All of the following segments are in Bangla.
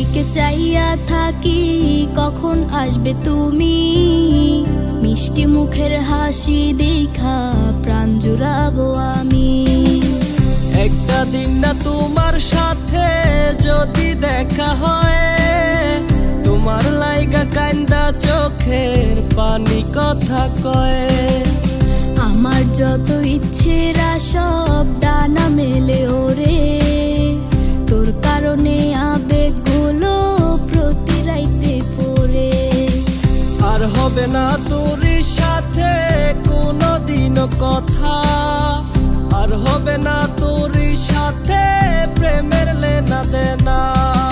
দিকে চাইয়া থাকি কখন আসবে তুমি, মিষ্টি মুখের হাসি দেখা প্রাণ জুড়াবো আমি। একটা দিন না তোমার সাথে যদি দেখা হয়, তোমার লাইগা কান্দা চোখের পানি কথা কয়। আমার যত ইচ্ছেরা সব ডানা মেলে ওরে, তোর কারণে আবেগগুলো প্রতি রাইতে পড়ে। আর হবে না তোর সাথে কোনোদিনও কথা, আর হবে না তোর সাথে প্রেমের লেনা দেনা।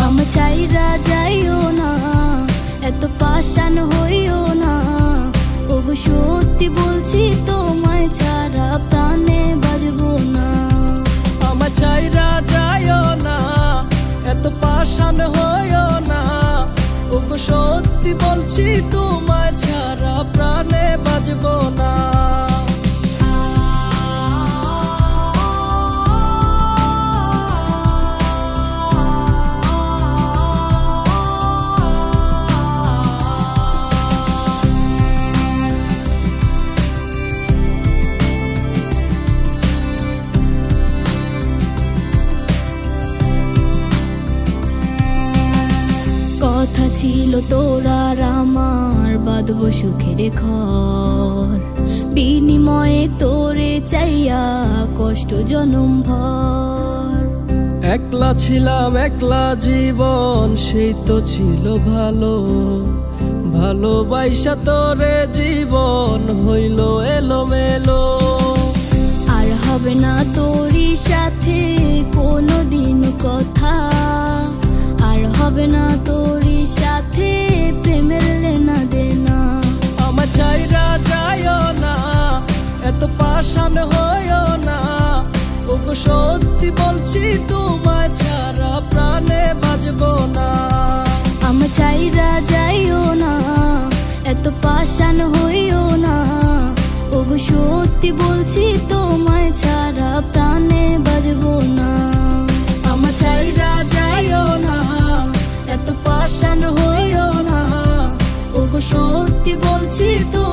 আমি চাইরা যাইও না, এত পাষাণ হইও না, ওগো সত্যি বলছি তোমায় ছাড়া প্রাণে বাজবো না। আমার চাইরা যাইও না, এত পাষাণ হইও না, ওগো সত্যি বলছি তোমায় ছাড়া প্রাণে বাজবো না। কথা ছিল তোর আর আমার বাঁধবো সুখের ঘর, বিনিময়ে তোরে চাইয়া কষ্ট জনম ভর। একলা ছিলাম একলা জীবন, সেই তো ছিল ভালো, ভালোবাসা তোরে জীবন হইল এলোমেলো। আর হবে না তোরই সাথে কোনোদিন কথা, আর হবে না তোরই সাথে প্রেমের লেনা দেনা। আমার চাইরা যাইও না, এত পাষাণ হইও না, ওগো সত্যি বলছি তোমায় ছাড়া প্রাণে বাজবো না। আমার চাইরা যাইও না, এত পাষাণ হইও না, ওগো সত্যি বলছি তোমায় ছাড়া প্রাণে বাজবো না। আমার চাইরা যাইও না, এত পাষাণ হইও না, ওগো সত্যি বলছি তো